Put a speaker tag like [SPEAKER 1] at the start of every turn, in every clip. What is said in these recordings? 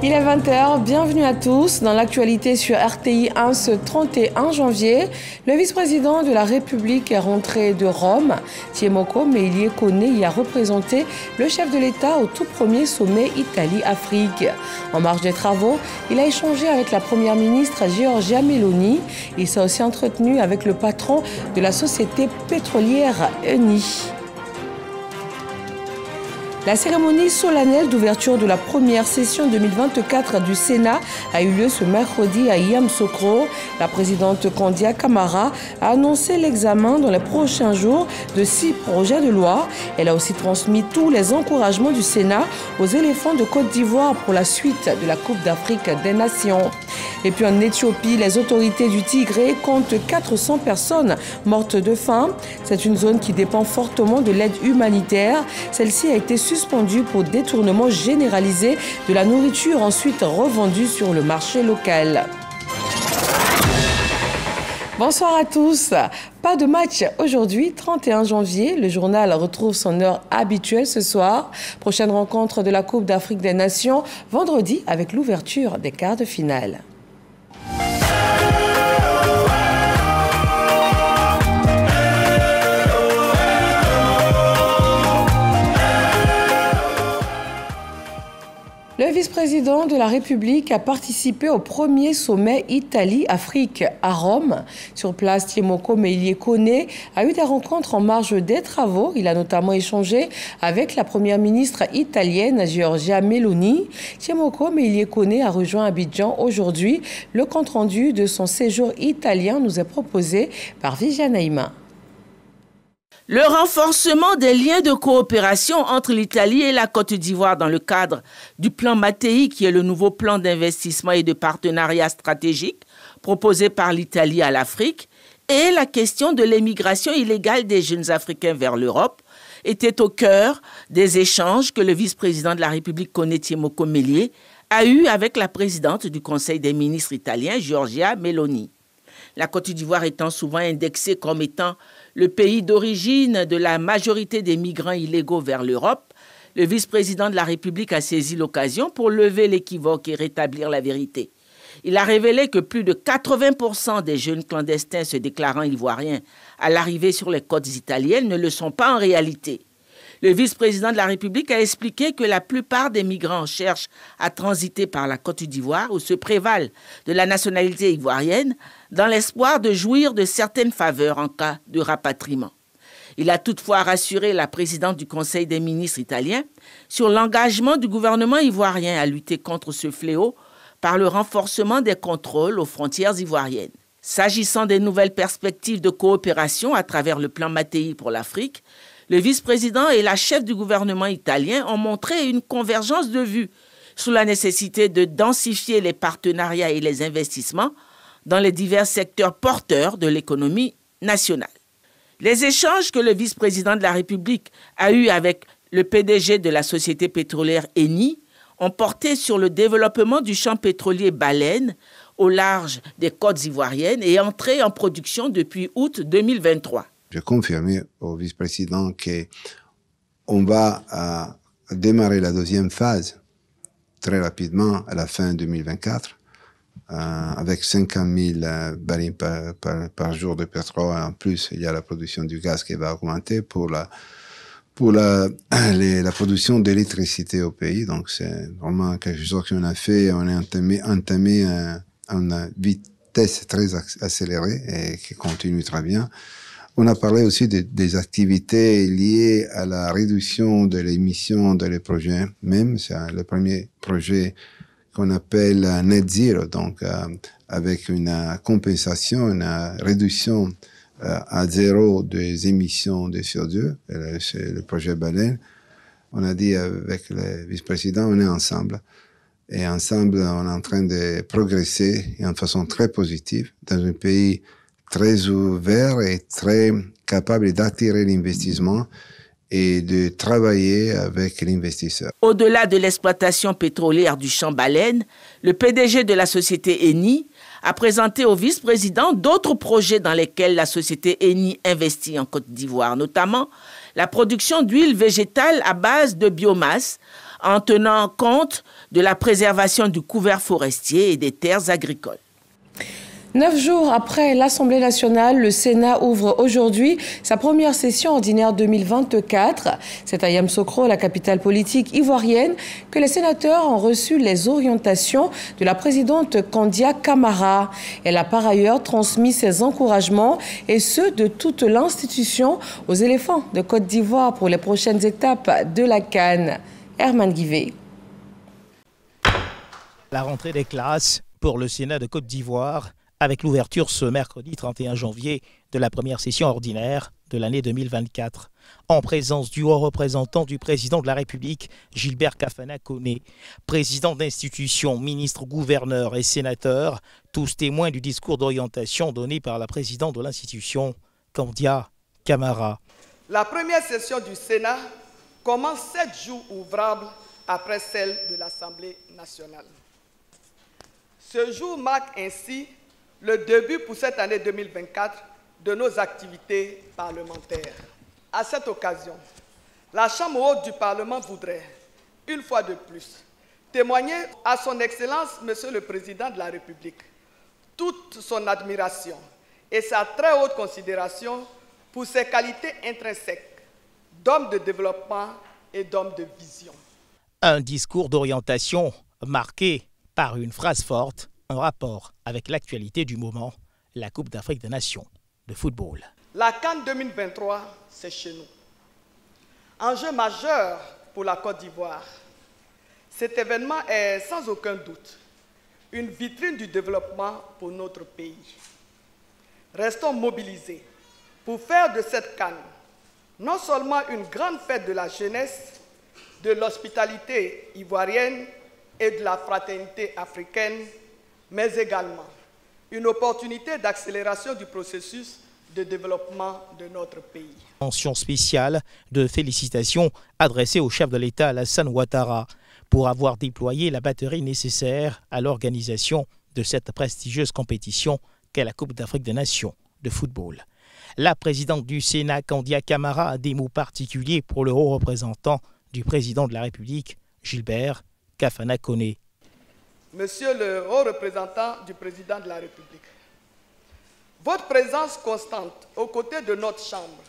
[SPEAKER 1] Il est 20h, bienvenue à tous. Dans l'actualité sur RTI 1 ce 31 janvier, le vice-président de la République est rentré de Rome. Thiemoko Meïlie Koné y a représenté le chef de l'État au tout premier sommet Italie-Afrique. En marge des travaux, il a échangé avec la première ministre Giorgia Meloni. Il s'est aussi entretenu avec le patron de la société pétrolière Eni. La cérémonie solennelle d'ouverture de la première session 2024 du Sénat a eu lieu ce mercredi à Yamoussoukro. La présidente Kandia Camara a annoncé l'examen dans les prochains jours de 6 projets de loi. Elle a aussi transmis tous les encouragements du Sénat aux éléphants de Côte d'Ivoire pour la suite de la Coupe d'Afrique des Nations. Et puis en Éthiopie, les autorités du Tigré comptent 400 personnes mortes de faim. C'est une zone qui dépend fortement de l'aide humanitaire. Celle-ci a été suspendue pour détournement généralisé de la nourriture ensuite revendue sur le marché local. Bonsoir à tous. Pas de match aujourd'hui, 31 janvier. Le journal retrouve son heure habituelle ce soir. Prochaine rencontre de la Coupe d'Afrique des Nations, vendredi avec l'ouverture des quarts de finale. Le vice-président de la République a participé au premier sommet Italie-Afrique à Rome. Sur place, Thiemoko Meïlie Koné a eu des rencontres en marge des travaux. Il a notamment échangé avec la première ministre italienne Giorgia Meloni. Thiemoko Meïlie Koné a rejoint Abidjan aujourd'hui. Le compte-rendu de son séjour italien nous est proposé par Viviane Naïma.
[SPEAKER 2] Le renforcement des liens de coopération entre l'Italie et la Côte d'Ivoire dans le cadre du plan Mattei, qui est le nouveau plan d'investissement et de partenariat stratégique proposé par l'Italie à l'Afrique, et la question de l'émigration illégale des jeunes Africains vers l'Europe était au cœur des échanges que le vice-président de la République, Koné Thiemoko Meïlie, a eu avec la présidente du Conseil des ministres italien, Giorgia Meloni. La Côte d'Ivoire étant souvent indexée comme étant le pays d'origine de la majorité des migrants illégaux vers l'Europe, le vice-président de la République a saisi l'occasion pour lever l'équivoque et rétablir la vérité. Il a révélé que plus de 80% des jeunes clandestins se déclarant ivoiriens à l'arrivée sur les côtes italiennes ne le sont pas en réalité. Le vice-président de la République a expliqué que la plupart des migrants cherchent à transiter par la Côte d'Ivoire ou se prévalent de la nationalité ivoirienne dans l'espoir de jouir de certaines faveurs en cas de rapatriement. Il a toutefois rassuré la présidente du Conseil des ministres italien sur l'engagement du gouvernement ivoirien à lutter contre ce fléau par le renforcement des contrôles aux frontières ivoiriennes. S'agissant des nouvelles perspectives de coopération à travers le plan Mattei pour l'Afrique, le vice-président et la chef du gouvernement italien ont montré une convergence de vues sur la nécessité de densifier les partenariats et les investissements dans les divers secteurs porteurs de l'économie nationale. Les échanges que le vice-président de la République a eus avec le PDG de la société pétrolière Eni ont porté sur le développement du champ pétrolier Baleine au large des côtes ivoiriennes et entré en production depuis août 2023.
[SPEAKER 3] J'ai confirmé au vice-président qu'on va démarrer la deuxième phase très rapidement à la fin 2024 avec 50 000 barils par jour de pétrole. En plus, il y a la production du gaz qui va augmenter pour la production d'électricité au pays. Donc, c'est vraiment quelque chose qu'on a fait. On a entamé une vitesse très accélérée et qui continue très bien. On a parlé aussi des activités liées à la réduction de l'émission de les projets. Même, c'est le premier projet qu'on appelle Net Zero, donc avec une compensation, une réduction à zéro des émissions de CO2. C'est le projet Baleine. On a dit avec le vice-président, on est ensemble. Et ensemble, on est en train de progresser de façon très positive dans un pays très ouvert et très capable d'attirer l'investissement et de travailler avec l'investisseur.
[SPEAKER 2] Au-delà de l'exploitation pétrolière du champ Baleine, le PDG de la société Eni a présenté au vice-président d'autres projets dans lesquels la société Eni investit en Côte d'Ivoire, notamment la production d'huile végétale à base de biomasse en tenant compte de la préservation du couvert forestier et des terres agricoles.
[SPEAKER 1] 9 jours après l'Assemblée nationale, le Sénat ouvre aujourd'hui sa première session ordinaire 2024. C'est à Yamoussoukro, la capitale politique ivoirienne, que les sénateurs ont reçu les orientations de la présidente Kandia Camara. Elle a par ailleurs transmis ses encouragements et ceux de toute l'institution aux éléphants de Côte d'Ivoire pour les prochaines étapes de la CAN. Herman Guivet.
[SPEAKER 4] La rentrée des classes pour le Sénat de Côte d'Ivoire, avec l'ouverture ce mercredi 31 janvier de la première session ordinaire de l'année 2024, en présence du haut représentant du président de la République, Gilbert Kafana Koné, président d'institutions, ministres, gouverneurs et sénateurs, tous témoins du discours d'orientation donné par la présidente de l'institution, Kandia Camara.
[SPEAKER 5] La première session du Sénat commence 7 jours ouvrables après celle de l'Assemblée nationale. Ce jour marque ainsi le début pour cette année 2024 de nos activités parlementaires. À cette occasion, la Chambre haute du Parlement voudrait, une fois de plus, témoigner à son Excellence, Monsieur le Président de la République, toute son admiration et sa très haute considération pour ses qualités intrinsèques d'homme de développement et d'homme de vision.
[SPEAKER 4] Un discours d'orientation marqué par une phrase forte en rapport avec l'actualité du moment, la Coupe d'Afrique des Nations de football.
[SPEAKER 5] La CAN 2023, c'est chez nous. Enjeu majeur pour la Côte d'Ivoire. Cet événement est sans aucun doute une vitrine du développement pour notre pays. Restons mobilisés pour faire de cette CAN non seulement une grande fête de la jeunesse, de l'hospitalité ivoirienne et de la fraternité africaine, mais également une opportunité d'accélération du processus de développement de notre pays.
[SPEAKER 4] Mention spéciale de félicitations adressée au chef de l'État Alassane Ouattara pour avoir déployé la batterie nécessaire à l'organisation de cette prestigieuse compétition qu'est la Coupe d'Afrique des Nations de football. La présidente du Sénat, Kandia Camara, a des mots particuliers pour le haut représentant du président de la République, Gilbert Kafana Koné.
[SPEAKER 5] Monsieur le haut représentant du président de la République, votre présence constante aux côtés de notre Chambre,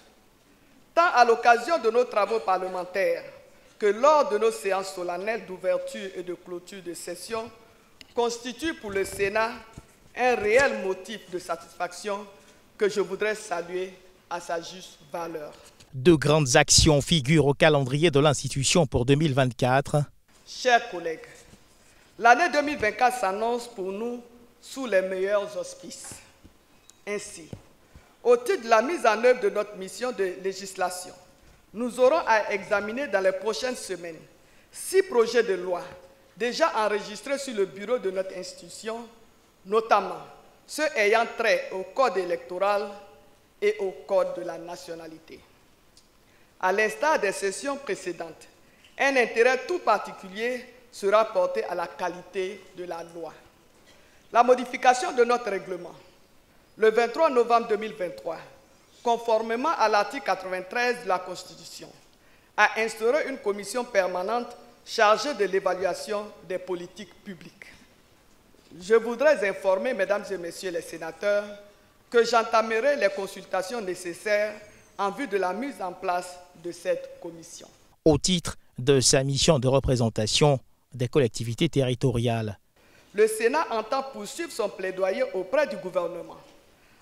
[SPEAKER 5] tant à l'occasion de nos travaux parlementaires que lors de nos séances solennelles d'ouverture et de clôture de session, constitue pour le Sénat un réel motif de satisfaction que je voudrais saluer à sa juste valeur.
[SPEAKER 4] De grandes actions figurent au calendrier de l'institution pour 2024.
[SPEAKER 5] Chers collègues, l'année 2024 s'annonce pour nous sous les meilleurs auspices. Ainsi, au titre de la mise en œuvre de notre mission de législation, nous aurons à examiner dans les prochaines semaines 6 projets de loi déjà enregistrés sur le bureau de notre institution, notamment ceux ayant trait au code électoral et au code de la nationalité. À l'instar des sessions précédentes, un intérêt tout particulier sera porté à la qualité de la loi. La modification de notre règlement, le 23 novembre 2023, conformément à l'article 93 de la Constitution, a instauré une commission permanente chargée de l'évaluation des politiques publiques. Je voudrais informer, mesdames et messieurs les sénateurs, que j'entamerai les consultations nécessaires en vue de la mise en place de cette commission.
[SPEAKER 4] Au titre de sa mission de représentation des collectivités territoriales,
[SPEAKER 5] le Sénat entend poursuivre son plaidoyer auprès du gouvernement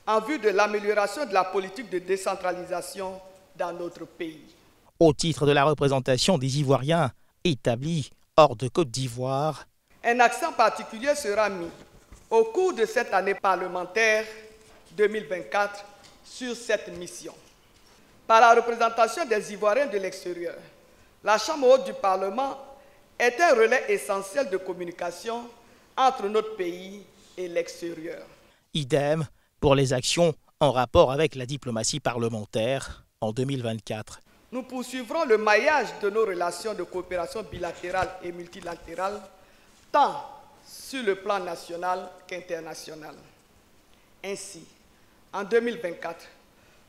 [SPEAKER 5] en vue de l'amélioration de la politique de décentralisation dans notre pays.
[SPEAKER 4] Au titre de la représentation des Ivoiriens établis hors de Côte d'Ivoire,
[SPEAKER 5] un accent particulier sera mis au cours de cette année parlementaire 2024 sur cette mission. Par la représentation des Ivoiriens de l'extérieur, la Chambre haute du Parlement est un relais essentiel de communication entre notre pays et l'extérieur.
[SPEAKER 4] Idem pour les actions en rapport avec la diplomatie parlementaire en 2024.
[SPEAKER 5] Nous poursuivrons le maillage de nos relations de coopération bilatérale et multilatérale, tant sur le plan national qu'international. Ainsi, en 2024,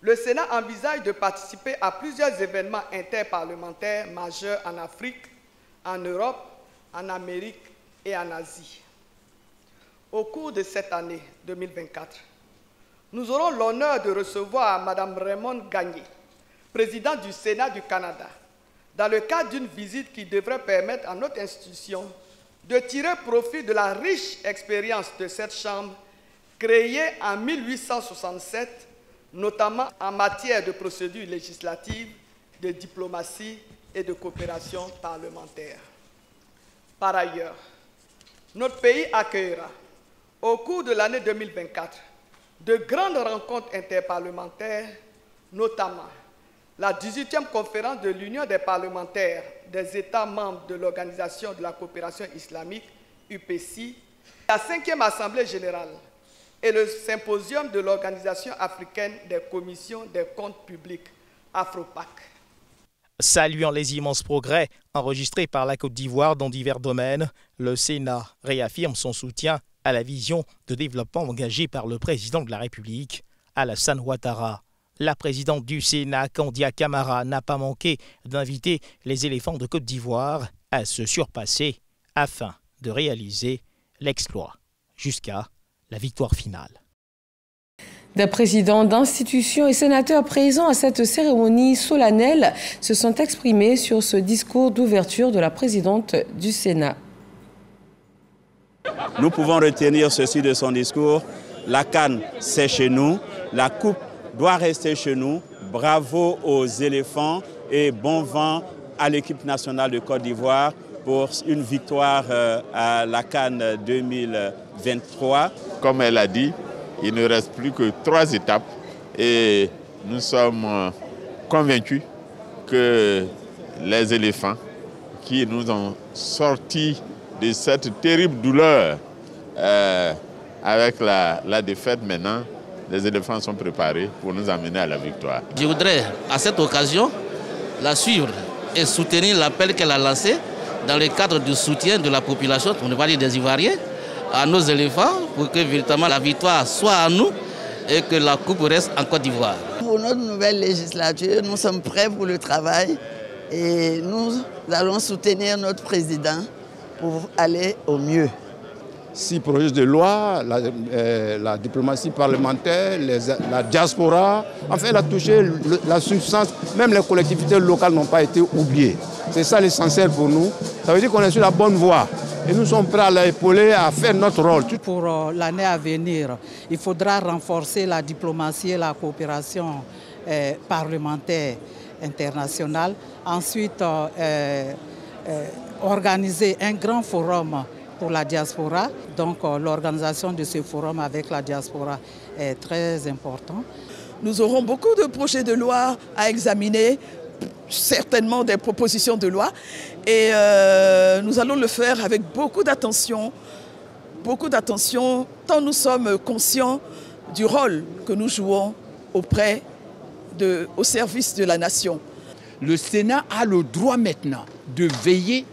[SPEAKER 5] le Sénat envisage de participer à plusieurs événements interparlementaires majeurs en Afrique, en Europe, en Amérique et en Asie. Au cours de cette année 2024, nous aurons l'honneur de recevoir Mme Raymond Gagné, présidente du Sénat du Canada, dans le cadre d'une visite qui devrait permettre à notre institution de tirer profit de la riche expérience de cette Chambre créée en 1867, notamment en matière de procédures législatives, de diplomatie et de coopération parlementaire. Par ailleurs, notre pays accueillera, au cours de l'année 2024, de grandes rencontres interparlementaires, notamment la 18e conférence de l'Union des parlementaires des États membres de l'Organisation de la coopération islamique, UPC, la 5e Assemblée générale et le symposium de l'Organisation africaine des commissions des comptes publics, AFROPAC.
[SPEAKER 4] Saluant les immenses progrès enregistrés par la Côte d'Ivoire dans divers domaines, le Sénat réaffirme son soutien à la vision de développement engagée par le président de la République, Alassane Ouattara. La présidente du Sénat, Kandia Camara, n'a pas manqué d'inviter les éléphants de Côte d'Ivoire à se surpasser afin de réaliser l'exploit jusqu'à la victoire finale.
[SPEAKER 1] Des présidents d'institutions et sénateurs présents à cette cérémonie solennelle se sont exprimés sur ce discours d'ouverture de la présidente du Sénat.
[SPEAKER 6] Nous pouvons retenir ceci de son discours. La CAN, c'est chez nous. La Coupe doit rester chez nous. Bravo aux éléphants et bon vent à l'équipe nationale de Côte d'Ivoire pour une victoire à la CAN 2023.
[SPEAKER 7] Comme elle a dit, il ne reste plus que 3 étapes et nous sommes convaincus que les éléphants qui nous ont sortis de cette terrible douleur avec la défaite maintenant, les éléphants sont préparés pour nous amener à la victoire.
[SPEAKER 8] Je voudrais à cette occasion la suivre et soutenir l'appel qu'elle a lancé dans le cadre du soutien de la population, on ne va dire des Ivoiriens, à nos éléphants pour que véritablement la victoire soit à nous et que la coupe reste en Côte d'Ivoire.
[SPEAKER 9] Pour notre nouvelle législature, nous sommes prêts pour le travail et nous allons soutenir notre président pour aller au mieux.
[SPEAKER 10] 6 projets de loi, la diplomatie parlementaire, la diaspora, enfin elle a touché la substance, même les collectivités locales n'ont pas été oubliées. C'est ça l'essentiel pour nous. Ça veut dire qu'on est sur la bonne voie. Et nous sommes prêts à l'épauler, à faire notre rôle.
[SPEAKER 11] Pour l'année à venir, il faudra renforcer la diplomatie et la coopération parlementaire internationale. Ensuite, organiser un grand forum pour la diaspora. Donc l'organisation de ce forum avec la diaspora est très importante.
[SPEAKER 12] Nous aurons beaucoup de projets de loi à examiner, certainement des propositions de loi. Et nous allons le faire avec beaucoup d'attention, tant nous sommes conscients du rôle que nous jouons au service de la nation.
[SPEAKER 13] Le Sénat a le droit maintenant de veiller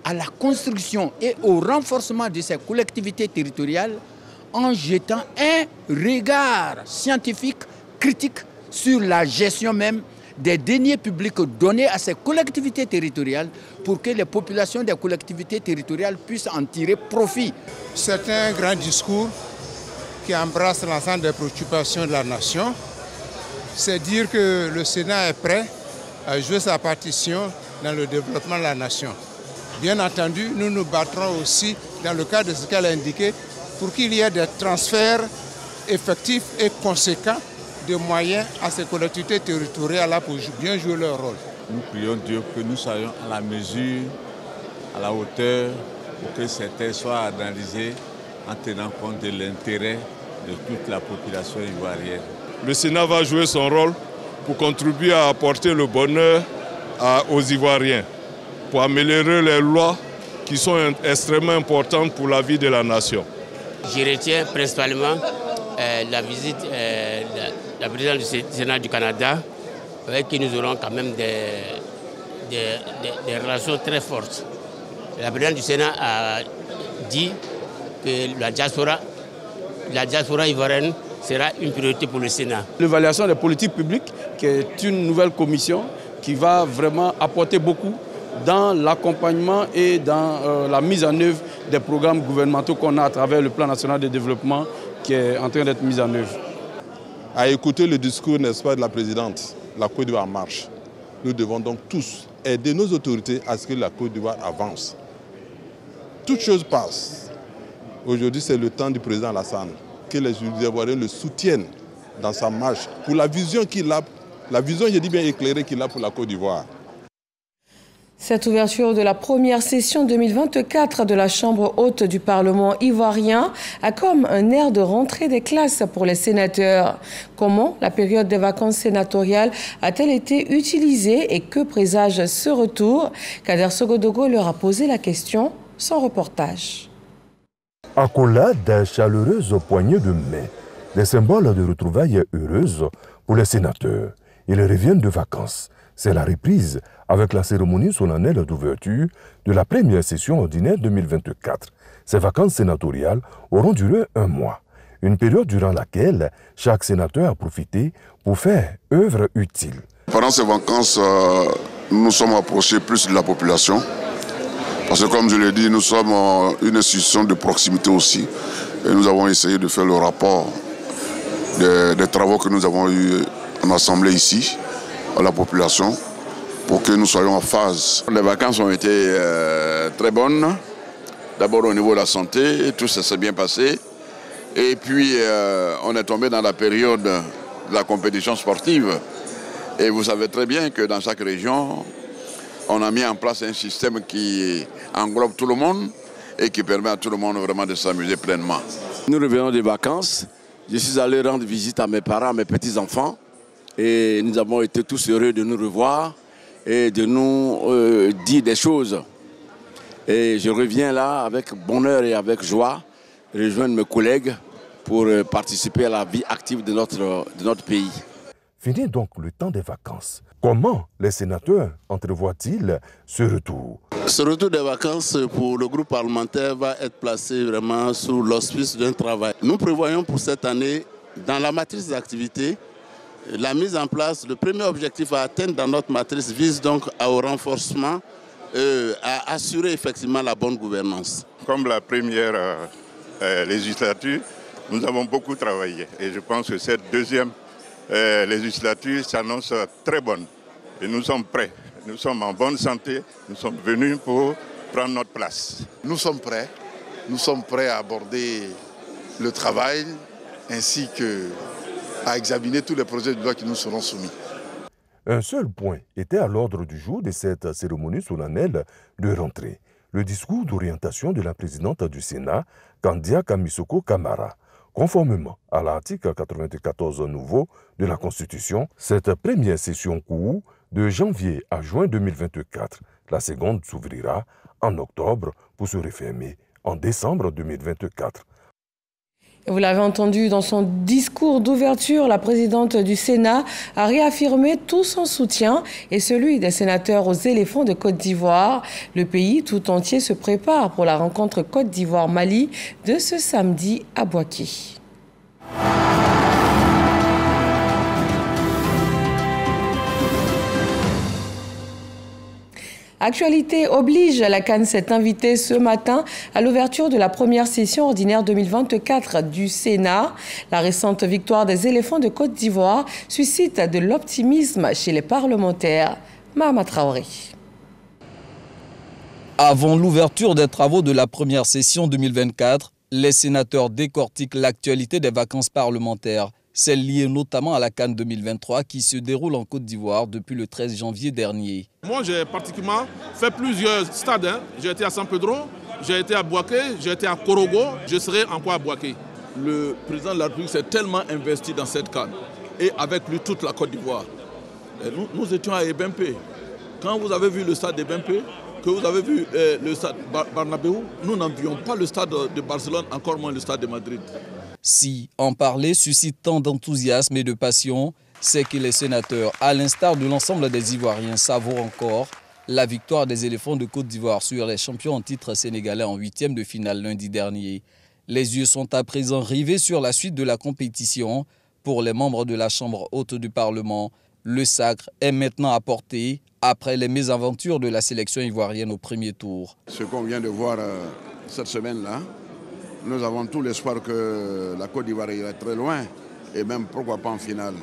[SPEAKER 13] à la construction et au renforcement de ces collectivités territoriales en jetant un regard scientifique, critique sur la gestion même des deniers publics donnés à ces collectivités territoriales pour que les populations des collectivités territoriales puissent en tirer profit.
[SPEAKER 14] C'est un grand discours qui embrasse l'ensemble des préoccupations de la nation. C'est dire que le Sénat est prêt à jouer sa partition dans le développement de la nation. Bien entendu, nous nous battrons aussi dans le cadre de ce qu'elle a indiqué pour qu'il y ait des transferts effectifs et conséquents de moyens à ces collectivités territoriales pour bien jouer leur rôle.
[SPEAKER 15] Nous prions Dieu que nous soyons à la mesure, à la hauteur, pour que ces textes soient analysés en tenant compte de l'intérêt de toute la population ivoirienne.
[SPEAKER 16] Le Sénat va jouer son rôle pour contribuer à apporter le bonheur aux Ivoiriens, pour améliorer les lois qui sont extrêmement importantes pour la vie de la nation.
[SPEAKER 8] Je retiens principalement la visite de la présidente du Sénat du Canada, avec qui nous aurons quand même des relations très fortes. La présidente du Sénat a dit que la diaspora ivoirienne sera une priorité pour le Sénat.
[SPEAKER 17] L'évaluation des politiques publiques, qui est une nouvelle commission qui va vraiment apporter beaucoup dans l'accompagnement et dans la mise en œuvre des programmes gouvernementaux qu'on a à travers le plan national de développement qui est en train d'être mis en œuvre.
[SPEAKER 16] À écouter le discours, n'est-ce pas, de la présidente, la Côte d'Ivoire marche. Nous devons donc tous aider nos autorités à ce que la Côte d'Ivoire avance. Toutes choses passent. Aujourd'hui, c'est le temps du président Alassane, que les Ivoiriens le soutiennent dans sa marche pour la vision qu'il a, la vision, je dis bien éclairée, qu'il a pour la Côte d'Ivoire.
[SPEAKER 1] Cette ouverture de la première session 2024 de la Chambre haute du Parlement ivoirien a comme un air de rentrée des classes pour les sénateurs. Comment la période des vacances sénatoriales a-t-elle été utilisée et que présage ce retour? Kader Sogodogo leur a posé la question, sans reportage.
[SPEAKER 18] Accolade chaleureuse poignée de main, des symboles de retrouvailles heureuses pour les sénateurs. Ils reviennent de vacances. C'est la reprise avec la cérémonie solennelle d'ouverture de la première session ordinaire 2024. Ces vacances sénatoriales auront duré 1 mois, une période durant laquelle chaque sénateur a profité pour faire œuvre utile.
[SPEAKER 19] Pendant ces vacances, nous nous sommes approchés plus de la population, parce que comme je l'ai dit, nous sommes une institution de proximité aussi, et nous avons essayé de faire le rapport des travaux que nous avons eus en assemblée ici, à la population, pour que nous soyons en phase.
[SPEAKER 20] Les vacances ont été très bonnes. D'abord au niveau de la santé, tout ça s'est bien passé. Et puis on est tombé dans la période de la compétition sportive. Et vous savez très bien que dans chaque région, on a mis en place un système qui englobe tout le monde et qui permet à tout le monde vraiment de s'amuser pleinement.
[SPEAKER 21] Nous revenons des vacances. Je suis allé rendre visite à mes parents, à mes petits-enfants. Et nous avons été tous heureux de nous revoir et de nous dire des choses. Et je reviens là avec bonheur et avec joie, rejoindre mes collègues pour participer à la vie active de notre pays.
[SPEAKER 18] Fini donc le temps des vacances. Comment les sénateurs entrevoient-ils ce retour?
[SPEAKER 22] Ce retour des vacances pour le groupe parlementaire va être placé vraiment sous l'auspice d'un travail. Nous prévoyons pour cette année, dans la matrice d'activité, la mise en place, le premier objectif à atteindre dans notre matrice vise donc au renforcement, à assurer effectivement la bonne gouvernance.
[SPEAKER 23] Comme la première législature, nous avons beaucoup travaillé et je pense que cette deuxième législature s'annonce très bonne et nous sommes prêts. Nous sommes en bonne santé, nous sommes venus pour prendre notre place.
[SPEAKER 24] Nous sommes prêts à aborder le travail ainsi qu'à examiner tous les projets de loi qui nous seront soumis.
[SPEAKER 18] Un seul point était à l'ordre du jour de cette cérémonie solennelle de rentrée. Le discours d'orientation de la présidente du Sénat, Kandia Kamisoko Kamara. Conformément à l'article 94 nouveau de la Constitution, cette première session court de janvier à juin 2024. La seconde s'ouvrira en octobre pour se refermer en décembre 2024.
[SPEAKER 1] Vous l'avez entendu dans son discours d'ouverture, la présidente du Sénat a réaffirmé tout son soutien et celui des sénateurs aux éléphants de Côte d'Ivoire. Le pays tout entier se prépare pour la rencontre Côte d'Ivoire-Mali de ce samedi à Bouaké. Actualité oblige, la CAN s'est invitée ce matin à l'ouverture de la première session ordinaire 2024 du Sénat. La récente victoire des éléphants de Côte d'Ivoire suscite de l'optimisme chez les parlementaires. Mahama Traoré.
[SPEAKER 25] Avant l'ouverture des travaux de la première session 2024, les sénateurs décortiquent l'actualité des vacances parlementaires, celles liées notamment à la CAN 2023 qui se déroule en Côte d'Ivoire depuis le 13 janvier dernier.
[SPEAKER 26] Moi, j'ai pratiquement fait plusieurs stades. J'ai été à San Pedro, j'ai été à Bouaké, j'ai été à Korogo, je serai encore à Bouaké.
[SPEAKER 27] Le président de la République s'est tellement investi dans cette CAN et avec lui toute la Côte d'Ivoire. Nous étions à Ebempe. Quand vous avez vu le stade d'Ebempe, que vous avez vu le stade Bernabéu, nous n'envions pas le stade de Barcelone, encore moins le stade de Madrid.
[SPEAKER 25] Si en parler suscite tant d'enthousiasme et de passion, c'est que les sénateurs, à l'instar de l'ensemble des Ivoiriens, savourent encore la victoire des éléphants de Côte d'Ivoire sur les champions en titre sénégalais en 8e de finale lundi dernier. Les yeux sont à présent rivés sur la suite de la compétition pour les membres de la Chambre haute du Parlement. Le sacre est maintenant à portée après les mésaventures de la sélection ivoirienne au premier tour.
[SPEAKER 21] Ce qu'on vient de voir cette semaine-là, nous avons tout l'espoir que la Côte d'Ivoire ira très loin et même pourquoi pas en finale.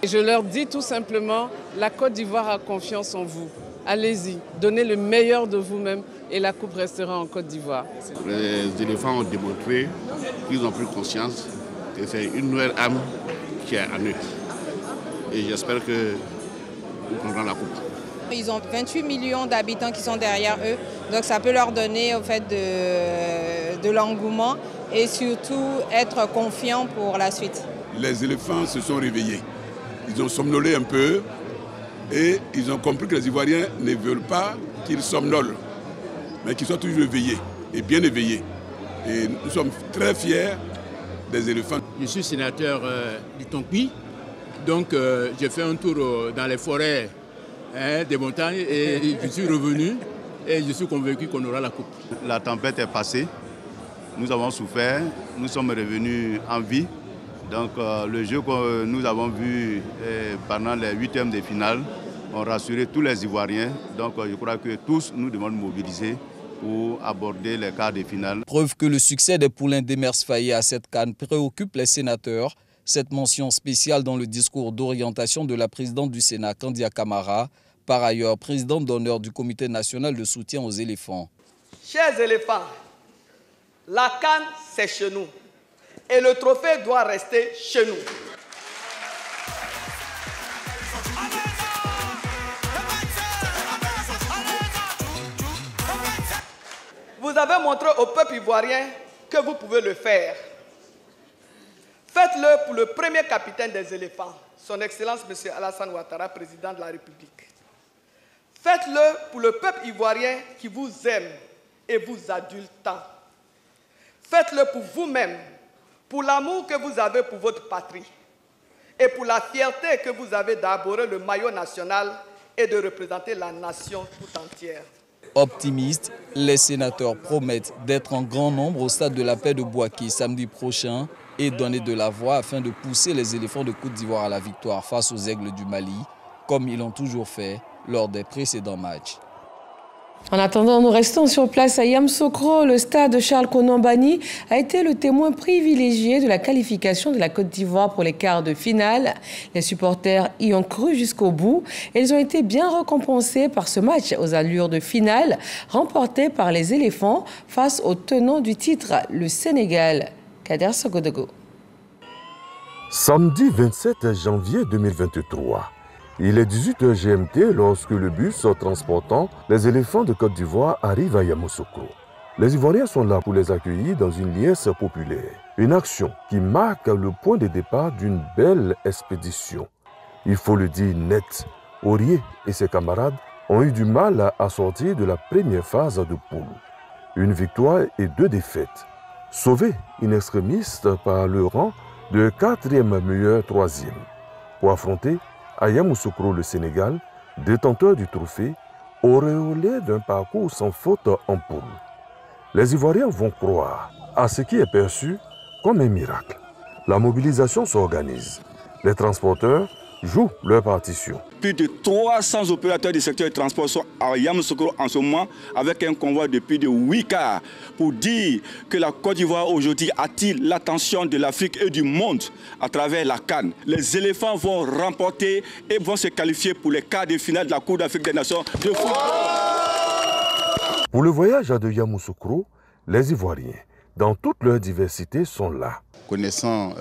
[SPEAKER 2] Je leur dis tout simplement, la Côte d'Ivoire a confiance en vous. Allez-y, donnez le meilleur de vous-même et la coupe restera en Côte d'Ivoire.
[SPEAKER 3] Les éléphants ont démontré qu'ils ont pris conscience que c'est une nouvelle âme qui est en eux. Et j'espère que nous prendrons la coupe.
[SPEAKER 4] Ils ont 28 millions d'habitants qui sont derrière eux, donc ça peut leur donner au fait de l'engouement et surtout être confiants pour la suite.
[SPEAKER 5] Les éléphants se sont réveillés. Ils ont somnolé un peu et ils ont compris que les Ivoiriens ne veulent pas qu'ils somnolent, mais qu'ils soient toujours éveillés et bien éveillés. Et nous sommes très fiers des éléphants.
[SPEAKER 6] Je suis sénateur du Tonpi, donc j'ai fait un tour dans les forêts des montagnes et je suis revenu et je suis convaincu qu'on aura la coupe.
[SPEAKER 7] La tempête est passée, nous avons souffert, nous sommes revenus en vie. Donc le jeu que nous avons vu pendant les 8e de finale ont rassuré tous les Ivoiriens. Donc je crois que tous nous devons nous mobiliser pour aborder les quarts de finale.
[SPEAKER 25] Preuve que le succès des poulains d'Emers Faye à cette CAN préoccupe les sénateurs. Cette mention spéciale dans le discours d'orientation de la présidente du Sénat, Kandia Camara, par ailleurs présidente d'honneur du Comité national de soutien aux éléphants.
[SPEAKER 9] Chers éléphants, la CAN c'est chez nous et le trophée doit rester chez nous. Vous avez montré au peuple ivoirien que vous pouvez le faire. Faites-le pour le premier capitaine des éléphants, son Excellence M. Alassane Ouattara, président de la République. Faites-le pour le peuple ivoirien qui vous aime et vous adule tant. Faites-le pour vous-même, pour l'amour que vous avez pour votre patrie et pour la fierté que vous avez d'arborer le maillot national et de représenter la nation tout entière.
[SPEAKER 25] Optimistes, les sénateurs promettent d'être en grand nombre au stade de la paix de Bouaké samedi prochain et donner de la voix afin de pousser les éléphants de Côte d'Ivoire à la victoire face aux aigles du Mali, comme ils l'ont toujours fait lors des précédents matchs.
[SPEAKER 1] En attendant, nous restons sur place à Yamoussoukro. Le stade Charles Konan Banny a été le témoin privilégié de la qualification de la Côte d'Ivoire pour les quarts de finale. Les supporters y ont cru jusqu'au bout et ils ont été bien récompensés par ce match aux allures de finale remporté par les éléphants face au tenant du titre, le Sénégal. Kader Sogodogo.
[SPEAKER 18] Samedi 27 janvier 2023. Il est 18h GMT lorsque le bus transportant les éléphants de Côte d'Ivoire arrive à Yamoussoukro. Les Ivoiriens sont là pour les accueillir dans une liesse populaire. Une action qui marque le point de départ d'une belle expédition. Il faut le dire net, Aurier et ses camarades ont eu du mal à sortir de la première phase de poule. Une victoire et 2 défaites. Sauvés in extremis par le rang de 4e meilleur 3e. Pour affronter à Yamoussoukro le Sénégal, détenteur du trophée, auréolé d'un parcours sans faute en poule. Les Ivoiriens vont croire à ce qui est perçu comme un miracle. La mobilisation s'organise. Les transporteurs jouent leur partition.
[SPEAKER 28] Plus de 300 opérateurs du secteur du transport sont à Yamoussoukro en ce moment avec un convoi de plus de 8 cars pour dire que la Côte d'Ivoire aujourd'hui attire l'attention de l'Afrique et du monde à travers la CAN. Les éléphants vont remporter et vont se qualifier pour les quarts de finale de la Coupe d'Afrique des Nations de football.
[SPEAKER 18] Pour le voyage de Yamoussoukro, les Ivoiriens, dans toute leur diversité, sont là.
[SPEAKER 24] Connaissant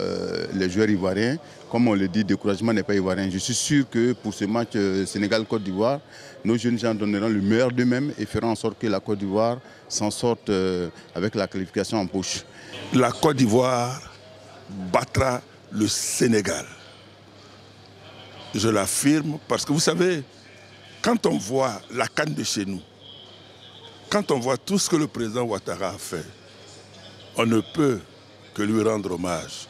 [SPEAKER 24] les joueurs ivoiriens, comme on le dit, découragement n'est pas ivoirien. Je suis sûr que pour ce match Sénégal-Côte d'Ivoire, nos jeunes gens donneront le meilleur d'eux-mêmes et feront en sorte que la Côte d'Ivoire s'en sorte avec la qualification en poche.
[SPEAKER 5] La Côte d'Ivoire battra le Sénégal. Je l'affirme parce que vous savez, quand on voit la CAN de chez nous, quand on voit tout ce que le président Ouattara a fait, on ne peut que lui rendre hommage.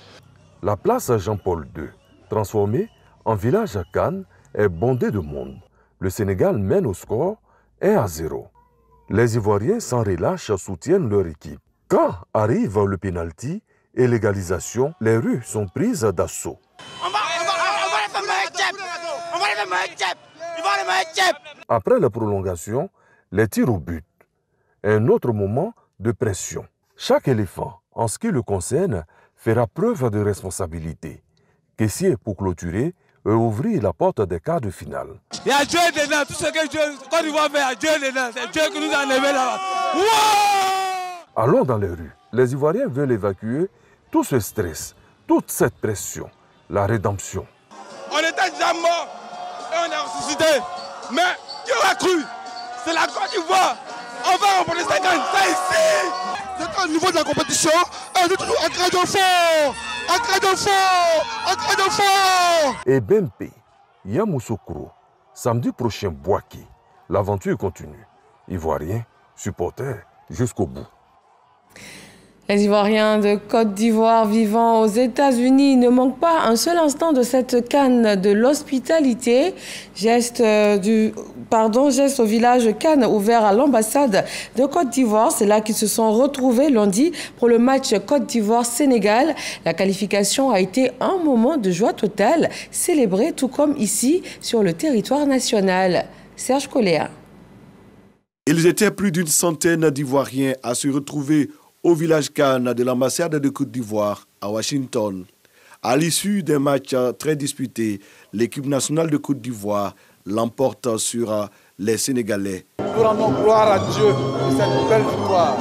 [SPEAKER 18] La place Jean-Paul II, transformée en village à Cannes, est bondée de monde. Le Sénégal mène au score 1-0. Les Ivoiriens sans relâche soutiennent leur équipe. Quand arrive le pénalty et l'égalisation, les rues sont prises d'assaut.
[SPEAKER 29] On va les faire
[SPEAKER 18] Après la prolongation, les tirs au but. Un autre moment de pression. Chaque éléphant, en ce qui le concerne, fera preuve de responsabilité. Caissier pour clôturer et ouvrir la porte des quarts de finale.
[SPEAKER 8] Il y a Dieu dedans, tout ce que Côte d'Ivoire fait, il y a Dieu dedans, c'est Dieu qui nous a enlevés là-bas. Wow!
[SPEAKER 18] Allons dans les rues. Les Ivoiriens veulent évacuer tout ce stress, toute cette pression, la rédemption.
[SPEAKER 8] On était déjà morts et on est ressuscité. Mais qui aura cru? C'est la Côte d'Ivoire. On va remporter cette gagne, c'est ici. C'est au niveau de la compétition, on est toujours un ingrédient fort, ingrédient fort.
[SPEAKER 18] Et Bempe, Yamoussoukro, samedi prochain Boaké. L'aventure continue. Ivoiriens, supporters jusqu'au bout.
[SPEAKER 1] Les Ivoiriens de Côte d'Ivoire vivant aux États-Unis ne manquent pas un seul instant de cette canne de l'hospitalité. Geste au village Cannes ouvert à l'ambassade de Côte d'Ivoire. C'est là qu'ils se sont retrouvés lundi pour le match Côte d'Ivoire-Sénégal. La qualification a été un moment de joie totale, célébré tout comme ici sur le territoire national. Serge Coléa.
[SPEAKER 10] Ils étaient plus d'une centaine d'Ivoiriens à se retrouver au village Cannes de l'ambassade de Côte d'Ivoire à Washington. À l'issue d'un match très disputé, l'équipe nationale de Côte d'Ivoire l'emporte sur les Sénégalais.
[SPEAKER 11] Nous rendons gloire à Dieu de cette belle victoire.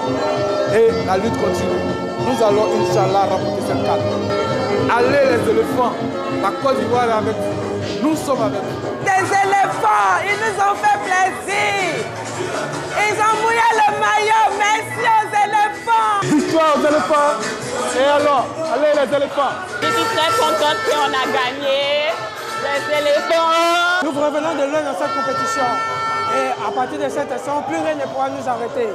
[SPEAKER 11] Et la lutte continue. Nous allons, Inch'Allah, remporter cette canne. Allez les éléphants, la Côte d'Ivoire est avec vous. Nous sommes avec vous.
[SPEAKER 12] Des éléphants, ils nous ont fait plaisir. Ils ont mouillé le maillot, merci aux éléphants.
[SPEAKER 11] Victoire aux éléphants. Et alors, allez les éléphants.
[SPEAKER 12] Je suis très contente qu'on a gagné. Les éléphants.
[SPEAKER 11] Nous revenons de loin dans cette compétition. Et à partir de cette instant, plus rien ne pourra nous arrêter.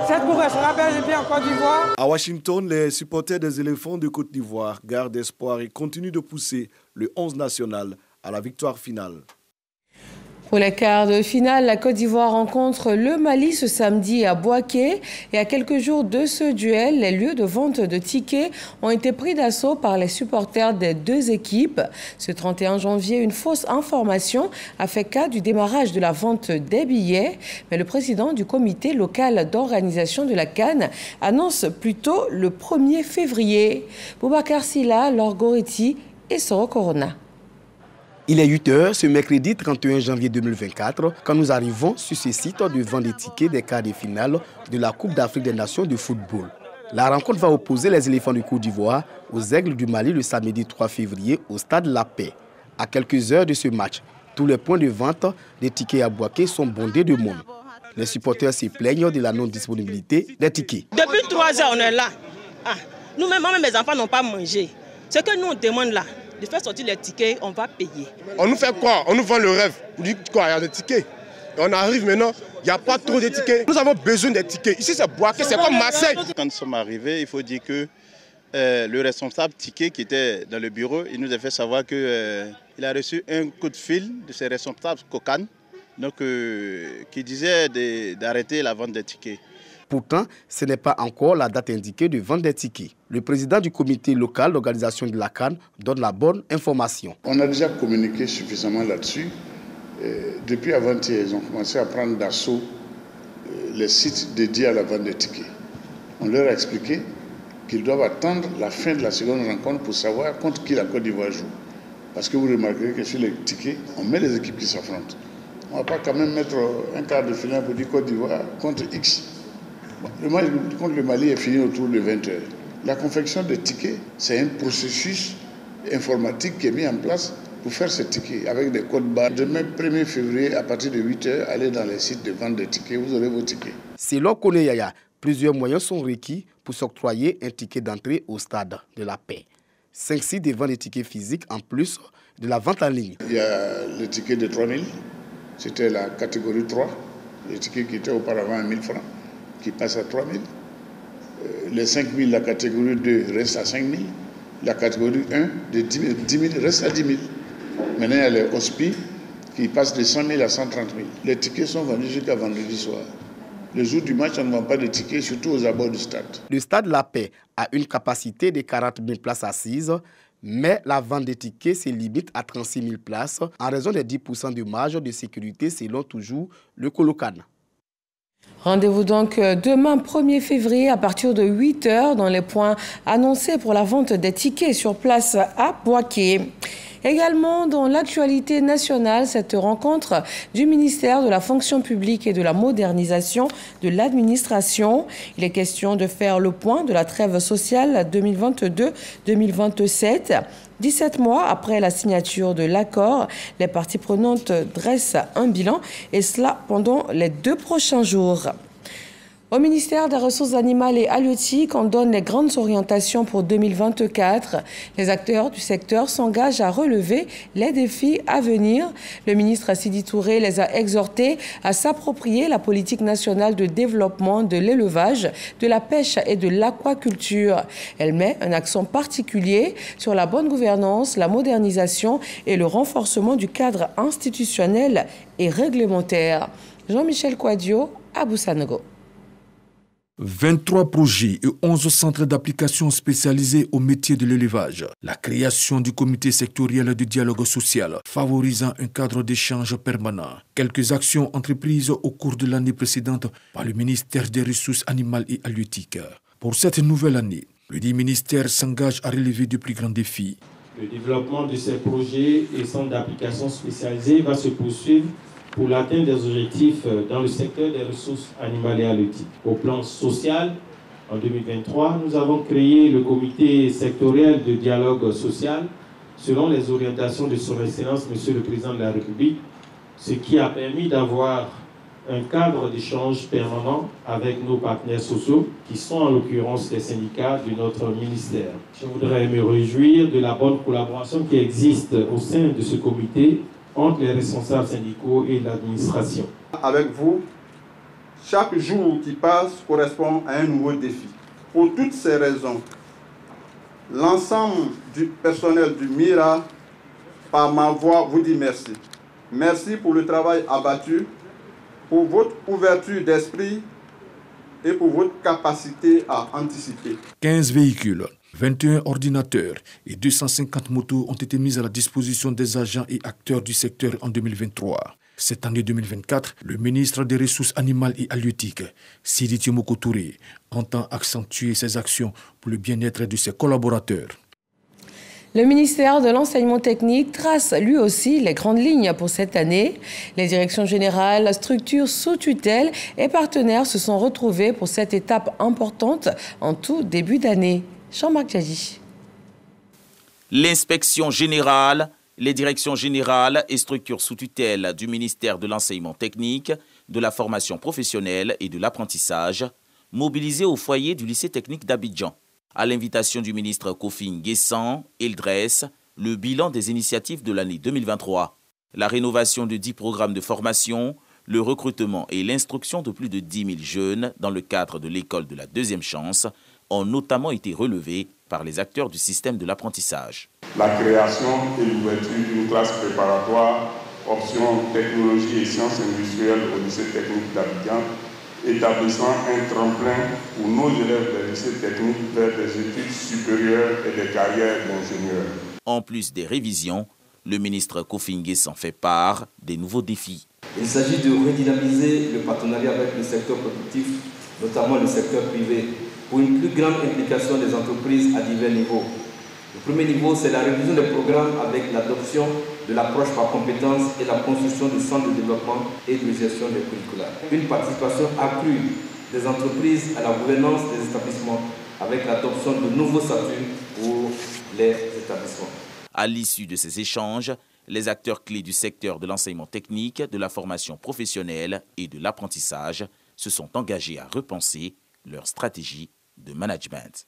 [SPEAKER 11] Cette course sera bel et bien en Côte d'Ivoire.
[SPEAKER 10] À Washington, les supporters des éléphants de Côte d'Ivoire gardent espoir et continuent de pousser le 11 national à la victoire finale.
[SPEAKER 1] Pour les quarts de finale, la Côte d'Ivoire rencontre le Mali ce samedi à Boaké. Et à quelques jours de ce duel, les lieux de vente de tickets ont été pris d'assaut par les supporters des deux équipes. Ce 31 janvier, une fausse information a fait cas du démarrage de la vente des billets. Mais le président du comité local d'organisation de la CAN annonce plutôt le 1er février. Boubacar Silla, Laure Goretti et Soro Corona.
[SPEAKER 13] Il est 8h ce mercredi 31 janvier 2024 quand nous arrivons sur ce site de vente des tickets des quarts de finale de la Coupe d'Afrique des Nations de football. La rencontre va opposer les éléphants de Côte d'Ivoire aux Aigles du Mali le samedi 3 février au stade La Paix. À quelques heures de ce match, tous les points de vente des tickets à Boaké sont bondés de monde. Les supporters se plaignent de la non-disponibilité des tickets.
[SPEAKER 14] Depuis 3 heures, on est là. Nous-mêmes, moi-même, mes enfants n'ont pas mangé. Ce que nous, on demande là, de faire sortir les tickets, on va payer.
[SPEAKER 15] On nous fait quoi? On nous vend le rêve. On dit quoi? Il y a des tickets. Et on arrive maintenant, il n'y a pas trop de tickets. Nous avons besoin des tickets. Ici, c'est Boaké, c'est comme Marseille.
[SPEAKER 17] Quand nous sommes arrivés, il faut dire que le responsable ticket qui était dans le bureau, il nous a fait savoir qu'il a reçu un coup de fil de ses responsables Cocan, donc qui disait d'arrêter la vente des tickets.
[SPEAKER 13] Pourtant, ce n'est pas encore la date indiquée de vente des tickets. Le président du comité local d'organisation de la CAN donne la bonne information.
[SPEAKER 29] On a déjà communiqué suffisamment là-dessus. Depuis avant-hier, ils ont commencé à prendre d'assaut les sites dédiés à la vente des tickets. On leur a expliqué qu'ils doivent attendre la fin de la seconde rencontre pour savoir contre qui la Côte d'Ivoire joue. Parce que vous remarquerez que sur les tickets, on met les équipes qui s'affrontent. On ne va pas quand même mettre un quart de finale pour dire Côte d'Ivoire contre X. Le match contre le Mali est fini autour de 20h. La confection des tickets, c'est un processus informatique qui est mis en place pour faire ces tickets avec des codes barres. Demain, 1er février, à partir de 8h, allez dans les sites de vente de tickets, vous aurez vos tickets.
[SPEAKER 13] Selon Koneyaya, plusieurs moyens sont requis pour s'octroyer un ticket d'entrée au stade de la Paix. 5 sites de vente de tickets physiques en plus de la vente en ligne.
[SPEAKER 29] Il y a le ticket de 3 000, c'était la catégorie 3, le ticket qui était auparavant à 1 000 francs. Qui passe à 3 000. Les 5 000, la catégorie 2 reste à 5 000. La catégorie 1 de 10 000 reste à 10 000. Maintenant, il y a les hospi qui passent de 100 000 à 130 000. Les tickets sont vendus jusqu'à vendredi soir. Le jour du match, on ne vend pas de tickets, surtout aux abords du stade.
[SPEAKER 13] Le stade La Paix a une capacité de 40 000 places assises, Mais la vente des tickets se limite à 36 000 places en raison des 10% de marge de sécurité selon toujours le Colocan.
[SPEAKER 1] Rendez-vous donc demain 1er février à partir de 8 h dans les points annoncés pour la vente des tickets sur place à Bouaké. Également dans l'actualité nationale, cette rencontre du ministère de la fonction publique et de la modernisation de l'administration. Il est question de faire le point de la trêve sociale 2022-2027. 17 mois après la signature de l'accord, les parties prenantes dressent un bilan et cela pendant les 2 prochains jours. Au ministère des Ressources animales et halieutiques, on donne les grandes orientations pour 2024. Les acteurs du secteur s'engagent à relever les défis à venir. Le ministre Sidi Touré les a exhortés à s'approprier la politique nationale de développement de l'élevage, de la pêche et de l'aquaculture. Elle met un accent particulier sur la bonne gouvernance, la modernisation et le renforcement du cadre institutionnel et réglementaire. Jean-Michel Kouadio, à Boussanogo.
[SPEAKER 2] 23 projets et 11 centres d'application spécialisés au métier de l'élevage. La création du comité sectoriel de dialogue social, favorisant un cadre d'échange permanent. Quelques actions entreprises au cours de l'année précédente par le ministère des Ressources animales et halieutiques. Pour cette nouvelle année, le dit ministère s'engage à relever de plus grands défis.
[SPEAKER 16] Le développement de ces projets et centres d'application spécialisés va se poursuivre pour l'atteinte des objectifs dans le secteur des ressources animales et halieutiques. Au plan social, en 2023, nous avons créé le comité sectoriel de dialogue social selon les orientations de Son Excellence, Monsieur le Président de la République, ce qui a permis d'avoir un cadre d'échange permanent avec nos partenaires sociaux, qui sont en l'occurrence les syndicats de notre ministère. Je voudrais me réjouir de la bonne collaboration qui existe au sein de ce comité entre les responsables syndicaux et l'administration.
[SPEAKER 19] Avec vous, chaque jour qui passe correspond à un nouveau défi. Pour toutes ces raisons, l'ensemble du personnel du MIRA, par ma voix, vous dit merci. Merci pour le travail abattu, pour votre ouverture d'esprit et pour votre capacité à anticiper.
[SPEAKER 2] 15 véhicules, 21 ordinateurs et 250 motos ont été mis à la disposition des agents et acteurs du secteur en 2023. Cette année 2024, le ministre des Ressources animales et halieutiques, Sidi Timoko Touré, entend accentuer ses actions pour le bien-être de ses collaborateurs.
[SPEAKER 1] Le ministère de l'Enseignement technique trace lui aussi les grandes lignes pour cette année. Les directions générales, structures sous tutelle et partenaires se sont retrouvés pour cette étape importante en tout début d'année. Jean-Marc Djadji.
[SPEAKER 20] L'inspection générale, les directions générales et structures sous tutelle du ministère de l'Enseignement technique, de la formation professionnelle et de l'apprentissage, mobilisés au foyer du lycée technique d'Abidjan. À l'invitation du ministre Kofi Nguessan, il dresse le bilan des initiatives de l'année 2023. La rénovation de 10 programmes de formation, le recrutement et l'instruction de plus de 10 000 jeunes dans le cadre de l'école de la deuxième chance ont notamment été relevés par les acteurs du système de l'apprentissage.
[SPEAKER 29] La création et l'ouverture d'une classe préparatoire option technologie et sciences industrielles au lycée technique d'Abidjan, établissant un tremplin pour nos élèves des lycées techniques vers des études supérieures et des carrières d'ingénieurs.
[SPEAKER 20] En plus des révisions, le ministre Kofi Nguessan fait part des nouveaux défis.
[SPEAKER 21] Il s'agit de redynamiser le partenariat avec le secteur productif, notamment le secteur privé, pour une plus grande implication des entreprises à divers niveaux. Le premier niveau, c'est la révision des programmes avec l'adoption de l'approche par compétences et la construction de centres de développement et de gestion des curricula. Une participation accrue des entreprises à la gouvernance des établissements avec l'adoption de nouveaux statuts pour les établissements.
[SPEAKER 20] À l'issue de ces échanges, les acteurs clés du secteur de l'enseignement technique, de la formation professionnelle et de l'apprentissage se sont engagés à repenser leur stratégie de management.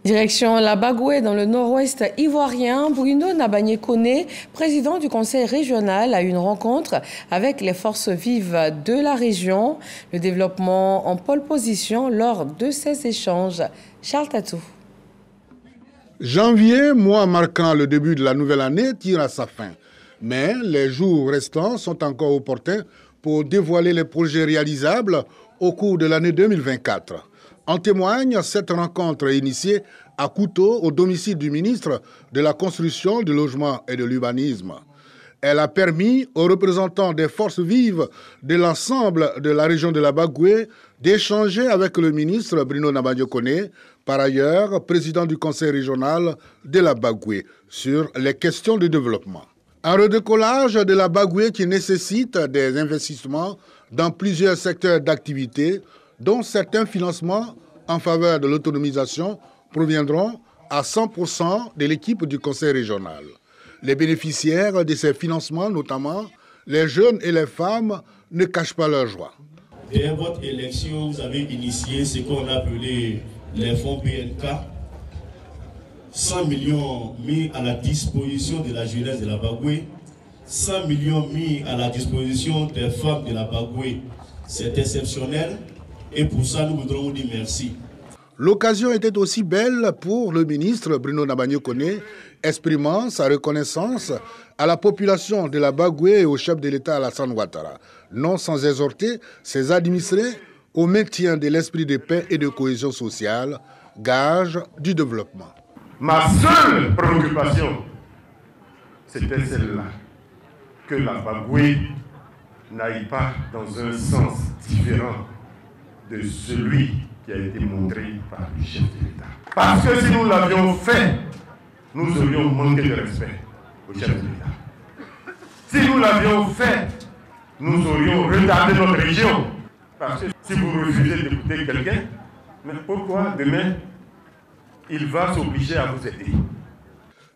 [SPEAKER 1] Direction la Bagoué dans le nord-ouest ivoirien, Bruno Nabagné-Koné, président du conseil régional, a eu une rencontre avec les forces vives de la région. Le développement en pole position lors de ces échanges. Charles Tatou.
[SPEAKER 22] Janvier, mois marquant le début de la nouvelle année, tire à sa fin. Mais les jours restants sont encore opportuns pour dévoiler les projets réalisables au cours de l'année 2024. En témoigne cette rencontre initiée à couteau au domicile du ministre de la Construction, du Logement et de l'Urbanisme. Elle a permis aux représentants des forces vives de l'ensemble de la région de la Bagoué d'échanger avec le ministre Bruno Nabandiokone, par ailleurs président du conseil régional de la Bagoué, sur les questions de développement. Un redécollage de la Bagoué qui nécessite des investissements dans plusieurs secteurs d'activité, dont certains financements en faveur de l'autonomisation proviendront à 100% de l'équipe du conseil régional. Les bénéficiaires de ces financements, notamment les jeunes et les femmes, ne cachent pas leur joie.
[SPEAKER 3] Dès votre élection, vous avez initié ce qu'on a appelé les fonds PNK. 100 millions mis à la disposition de la jeunesse de la Bagoué, 100 millions mis à la disposition des femmes de la Bagoué. C'est exceptionnel et pour ça nous voudrons vous dire merci.
[SPEAKER 22] L'occasion était aussi belle pour le ministre Bruno Nabandiokone, exprimant sa reconnaissance à la population de la Bagoué et au chef de l'État Alassane Ouattara, non sans exhorter ses administrés au maintien de l'esprit de paix et de cohésion sociale, gage du développement.
[SPEAKER 4] Ma seule préoccupation, c'était celle-là, que la Bagoué n'aille pas dans un sens différent de celui qui a été montré par le chef de l'État. Parce que si nous l'avions fait, nous aurions manqué de respect au chef de l'État. Si nous l'avions fait, nous aurions retardé notre région. Parce que si vous refusez d'écouter quelqu'un, mais pourquoi demain il va s'obliger à vous aider?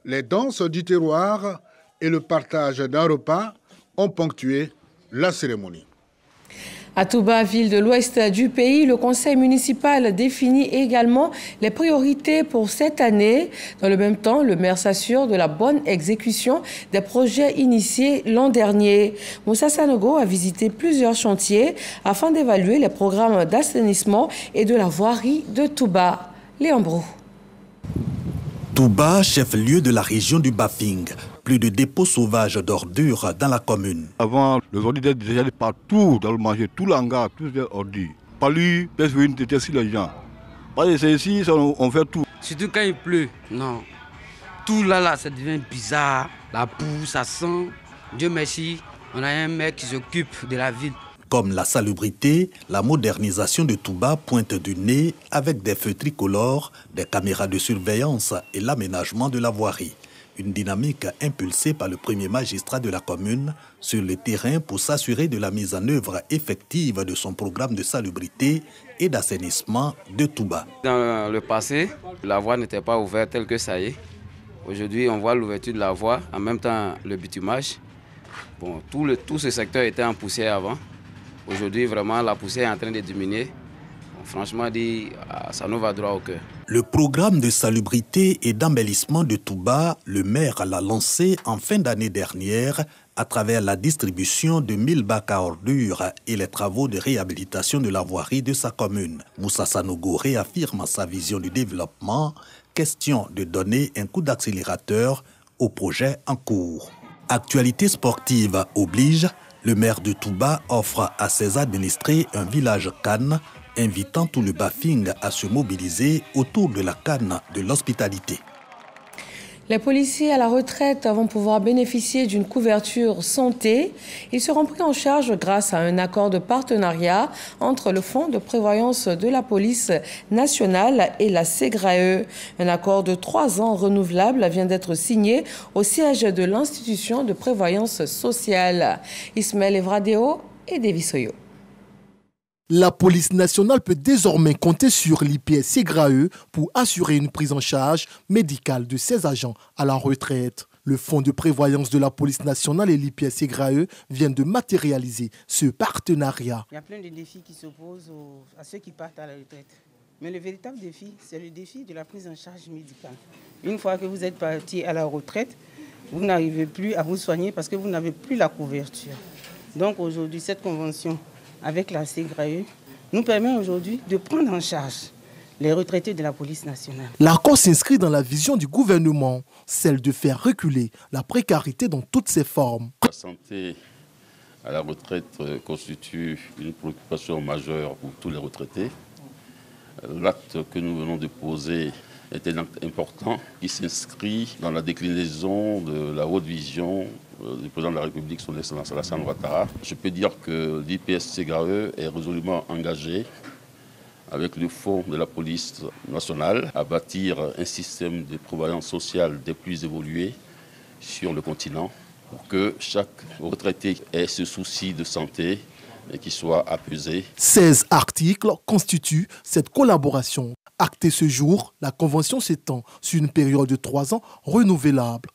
[SPEAKER 22] Les danses du terroir et le partage d'un repas ont ponctué la cérémonie.
[SPEAKER 1] À Touba, ville de l'ouest du pays, le conseil municipal définit également les priorités pour cette année. Dans le même temps, le maire s'assure de la bonne exécution des projets initiés l'an dernier. Moussa Sanogo a visité plusieurs chantiers afin d'évaluer les programmes d'assainissement et de la voirie de Touba. Léon Brou.
[SPEAKER 6] Touba, chef-lieu de la région du Bafing. Plus de dépôts sauvages d'ordures dans la commune.
[SPEAKER 7] Avant, les ordures étaient déjà partout dans le marché, tout l'hangar, tout les ordures. Pas lui, personne n'était sur les gens. Parce que c'est ici, on fait tout.
[SPEAKER 9] Surtout quand il pleut, non. Tout là, ça devient bizarre. La boue, ça sent. Dieu merci, on a un mec qui s'occupe de la ville.
[SPEAKER 6] Comme la salubrité, la modernisation de Touba pointe du nez avec des feux tricolores, des caméras de surveillance et l'aménagement de la voirie. Une dynamique impulsée par le premier magistrat de la commune sur le terrain pour s'assurer de la mise en œuvre effective de son programme de salubrité et d'assainissement de Touba.
[SPEAKER 9] Dans le passé, la voie n'était pas ouverte telle que ça y est. Aujourd'hui, on voit l'ouverture de la voie, en même temps le bitumage. Bon, tout ce secteur était en poussière avant. Aujourd'hui, vraiment, la poussière est en train de diminuer. Bon, franchement, ça nous va droit au cœur.
[SPEAKER 6] Le programme de salubrité et d'embellissement de Touba, le maire l'a lancé en fin d'année dernière à travers la distribution de 1000 bacs à ordures et les travaux de réhabilitation de la voirie de sa commune. Moussa Sanogo réaffirme sa vision du développement, question de donner un coup d'accélérateur au projet en cours. Actualité sportive oblige, le maire de Touba offre à ses administrés un village Cannes, invitant tout le Bafing à se mobiliser autour de la canne de l'hospitalité.
[SPEAKER 1] Les policiers à la retraite vont pouvoir bénéficier d'une couverture santé. Ils seront pris en charge grâce à un accord de partenariat entre le Fonds de prévoyance de la police nationale et la SEGRAE. Un accord de 3 ans renouvelable vient d'être signé au siège de l'institution de prévoyance sociale. Ismaël Evradeo et David Soyo.
[SPEAKER 23] La police nationale peut désormais compter sur l'IPS-SEGRAE pour assurer une prise en charge médicale de ses agents à la retraite. Le Fonds de prévoyance de la police nationale et l'IPS-SEGRAE viennent de matérialiser ce partenariat.
[SPEAKER 25] Il y a plein de défis qui s'opposent à ceux qui partent à la retraite. Mais le véritable défi, c'est le défi de la prise en charge médicale. Une fois que vous êtes parti à la retraite, vous n'arrivez plus à vous soigner parce que vous n'avez plus la couverture. Donc aujourd'hui, cette convention avec la SEGRAE nous permet aujourd'hui de prendre en charge les retraités de la police nationale.
[SPEAKER 23] L'accord s'inscrit dans la vision du gouvernement, celle de faire reculer la précarité dans toutes ses formes.
[SPEAKER 26] La santé à la retraite constitue une préoccupation majeure pour tous les retraités. L'acte que nous venons de poser est un acte important qui s'inscrit dans la déclinaison de la haute vision du président de la République, son Excellence Alassane Ouattara. Je peux dire que l'IPS-SEGRAE est résolument engagé avec le fonds de la police nationale à bâtir un système de prévoyance sociale des plus évolués sur le continent pour que chaque retraité ait ce souci de santé et qu'il soit apaisé.
[SPEAKER 23] 16 articles constituent cette collaboration. Actée ce jour, la convention s'étend sur une période de 3 ans renouvelable.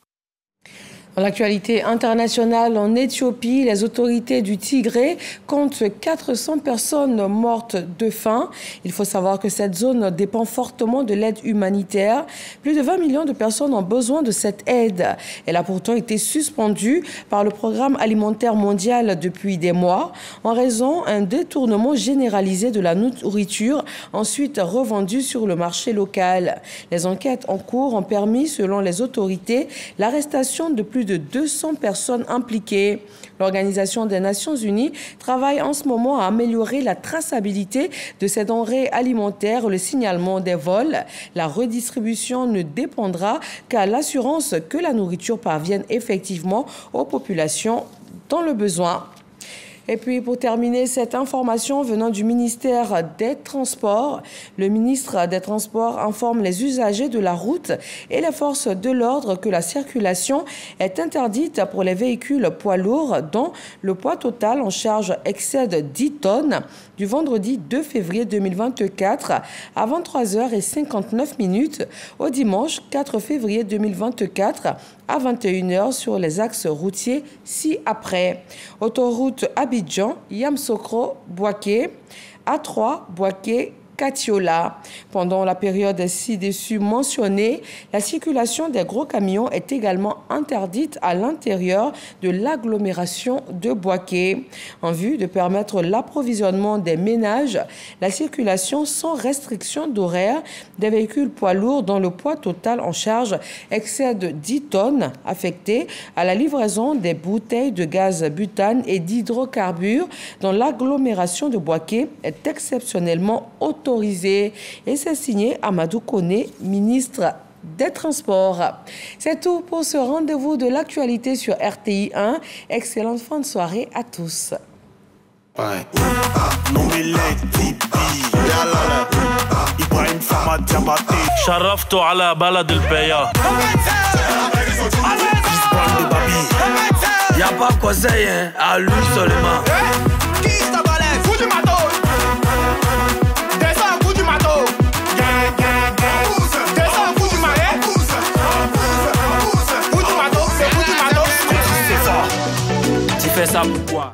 [SPEAKER 1] Dans l'actualité internationale, en Éthiopie, les autorités du Tigré comptent 400 personnes mortes de faim. Il faut savoir que cette zone dépend fortement de l'aide humanitaire. Plus de 20 millions de personnes ont besoin de cette aide. Elle a pourtant été suspendue par le Programme alimentaire mondial depuis des mois en raison d'un détournement généralisé de la nourriture, ensuite revendue sur le marché local. Les enquêtes en cours ont permis, selon les autorités, l'arrestation de plus de 200 personnes impliquées. L'Organisation des Nations Unies travaille en ce moment à améliorer la traçabilité de ces denrées alimentaires, le signalement des vols. La redistribution ne dépendra qu'à l'assurance que la nourriture parvienne effectivement aux populations dans le besoin. Et puis, pour terminer, cette information venant du ministère des Transports, le ministre des Transports informe les usagers de la route et les forces de l'ordre que la circulation est interdite pour les véhicules poids lourds dont le poids total en charge excède 10 tonnes du vendredi 2 février 2024 à 23h59 au dimanche 4 février 2024 à 21h sur les axes routiers ci-après. Autoroute Abidjan, Yamoussoukro, Bouaké, A3, Bouaké, Katiola. Pendant la période ci-dessus mentionnée, la circulation des gros camions est également interdite à l'intérieur de l'agglomération de Bouaké. En vue de permettre l'approvisionnement des ménages, la circulation sans restriction d'horaire des véhicules poids lourds dont le poids total en charge excède 10 tonnes affectés à la livraison des bouteilles de gaz butane et d'hydrocarbures dans l'agglomération de Bouaké est exceptionnellement autorisé. Et c'est signé Amadou Kone, ministre des Transports. C'est tout pour ce rendez-vous de l'actualité sur RTI 1. Excellente fin de soirée à tous.
[SPEAKER 5] شرفتوا على بلد البيا Y'a pas conseil, hein, à lui seulement. Qui est ta balèze? Fous du matos. Descends, fous du matos. Descends, fous du marais. Fous du matos, c'est fous du matos. C'est fort. Tu fais ça pourquoi?